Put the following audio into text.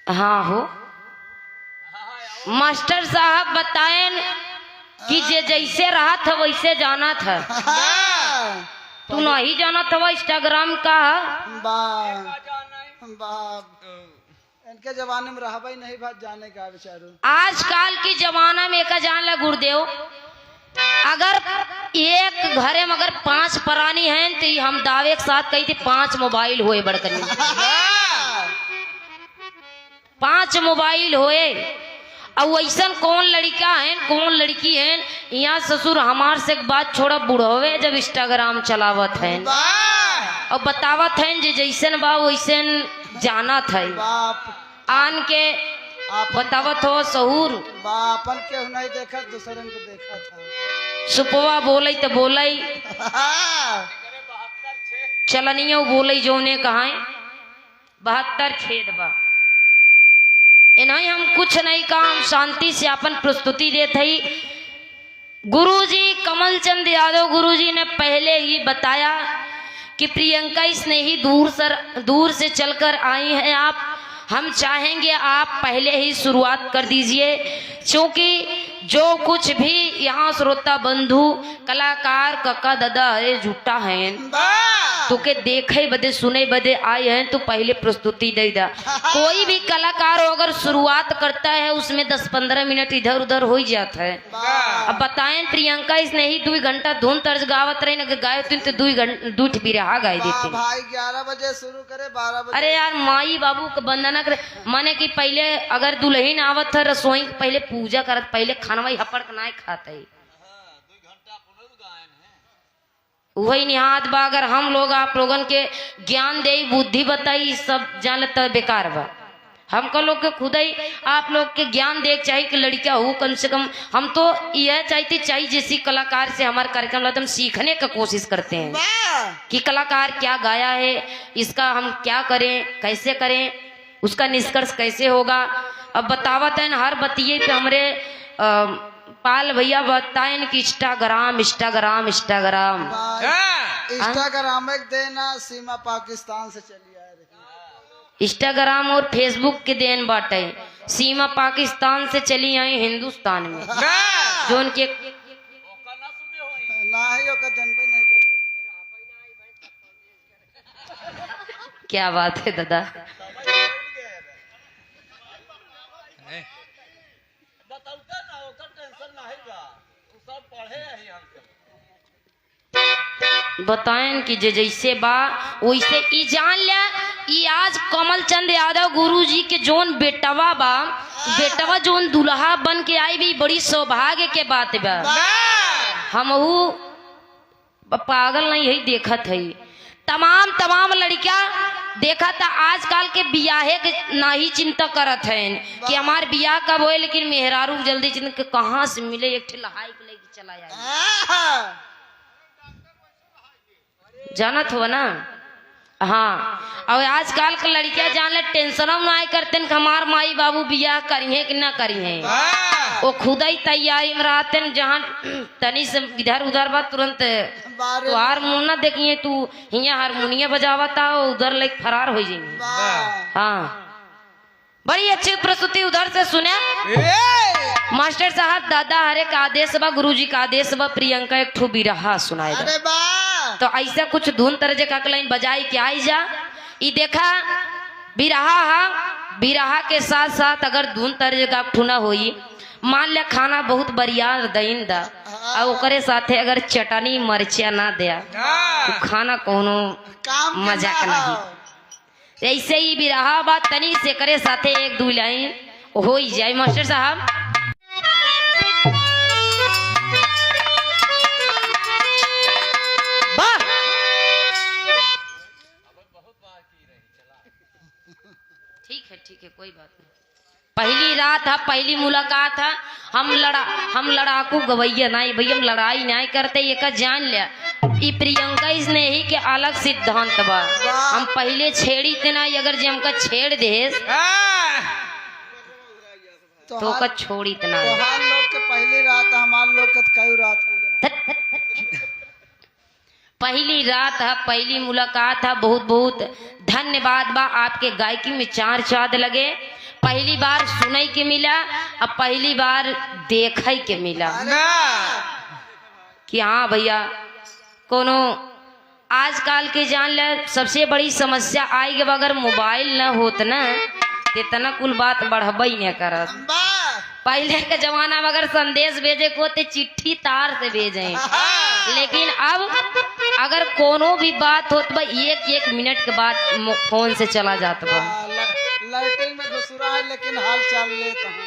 हाँ हो मास्टर साहब बताएं कि जे जैसे रहा था वैसे जाना था। तू नहीं जाना था इंस्टाग्राम का इनके जमाने में रहा नहीं बात जाने का बेचारू। आजकल की जमाना में का जान ला गुरुदेव, अगर एक घरे में अगर 5 प्राणी हैं तो हम दावे के साथ कही थी 5 मोबाइल हुए बड़कनी 5 मोबाइल हुए। अब वैसा कौन लड़का है कौन लड़की है यहाँ ससुर हमार से बात छोड़ा बुढ़वे जब इंस्टाग्राम चलावत है और बतावत है जे जैसन बा वैसन जाना था आन के बतावत हो सहूर बापन के नहीं देखा दूसरन को देखा था। सुपवा बोले तो बोले चलनियो बोले जो ने कहा 72 छेद बा इन्हें हम कुछ नहीं काम शांति से अपन प्रस्तुति देते ही। गुरुजी कमलचंद यादव गुरुजी ने पहले ही बताया कि प्रियंका स्नेही दूर से चलकर आई हैं आप। हम चाहेंगे आप पहले ही शुरुआत कर दीजिए क्योंकि जो कुछ भी यहाँ श्रोता बंधु कलाकार कक्का दादा अरे झूठा है तो के देखे बदे सुने बदे आए हैं तो पहले प्रस्तुति दे दा। कोई भी कलाकार हो अगर शुरुआत करता है उसमें 10-15 मिनट इधर उधर हो ही जाता है। अब बताएं प्रियंका स्नेही 2 घंटा धुन तर्ज गावत रही न गाय तो 2 घंटा 2 बिरहा गाय देते भाई 11 बजे शुरू करे 12 बजे। अरे यार माई बाबू का वंदना करे माने कि पहले अगर दुल्हन आवत है रसोई पहले पूजा करत पहले खानवा हपड़ के ना खाते वही निहात बा। अगर हम लोग आप लोगन के ज्ञान दे बुद्धि बताई सब जान तो बेकार बा। हमको लोग के खुद ही आप लोग के ज्ञान दे चाहिए कि लड़कियां हो कम से कम। हम तो यह चाहते चाहिए जैसी कलाकार से हमारे कार्यक्रम हम सीखने का कोशिश करते हैं कि कलाकार क्या गाया है इसका हम क्या करें कैसे करें उसका निष्कर्ष कैसे होगा। अब बतावत है हर बतिये पे हमरे पाल भैया बताएं कि इंस्टाग्राम एक देना सीमा पाकिस्तान से चली आ रही। इंस्टाग्राम और फेसबुक के देन बाटे सीमा पाकिस्तान से चली आई हिंदुस्तान में जो उनके क्या बात है दादा। बताएं कि जैसे बा वैसे ई जान लिया ई आज कमलचंद यादव गुरुजी के जोन बेटवा बा बेटवा जोन दुल्हा बन के आई भी बड़ी सौभाग्य के बात बा। हमहू पागल नहीं है देखत है तमाम लड़कियां देखा था आजकल के बियाहे के ना ही चिंता करत है कि हमार बियाह कब होए लेकिन मेहरारू जल्दी चिंता कहाँ से मिले एक लहाई के लेके चला जाए जानत हो ना। हाँ और आजकल के लड़कियां जान ले टेंशन ना करते हमार माई बाबू बियाह करी है कि ना करी है वो खुद ही तैयारी में रहते जहाँ तनी से इधर उधर बात तुरंत तो हारमोना देखिए तू यहाँ हारमोनिया बजावता उधर लाइक फरार हो जाएंगे। हाँ बड़ी अच्छी प्रस्तुति उधर से सुने मास्टर साहब दादा हरे का आदेश बा गुरुजी का आदेश बा प्रियंका एक ठो बिरहा सुनाए तो ऐसा कुछ धुन तरजे का लाइन बजाई के आई जा ई देखा बिरहा के साथ साथ अगर धुन तरजे का ठुना होई मान लिया खाना बहुत बढ़िया दईन दा और ओकरे साथे अगर चटनी मरचिया ना दिया तो खाना कोनो मजाक नहीं। ऐसे ही बिरहा बात तनी से करे साथे 1-2 लाइन हो ही जाए मास्टर साहब। ठीक है कोई बात नहीं। पहली रात है पहली मुलाकात है हम लड़ाकू गवैया नहीं भैया हम लड़ाई नहीं करते ये का जान लिया ई प्रियंका स्नेही के अलग सिद्धांत बा। हम पहले छेड़ी तना अगर जे हमका छेड़ दे तो का छोड़ी तना लोग के पहली रात हमार लोग के कई रात पहली रात है पहली मुलाकात है बहुत बहुत धन्यवाद बा आपके गायकी में 4 चांद लगे। पहली बार सुनई के मिला अब पहली बार देखई के मिला कि हाँ भैया कोनो आजकल के जान ले सबसे बड़ी समस्या आई के अगर मोबाइल न होत ना तो इतना कुल बात बढ़बई न करत। पहले के जमाना में अगर संदेश भेजे को तो चिट्ठी तार से भेजे, लेकिन अब अगर कोनो भी बात होत बा एक एक मिनट के बाद फोन से चला जाता बा। लाइटिंग में घुसरा है लेकिन हाल चाल लेता हूँ।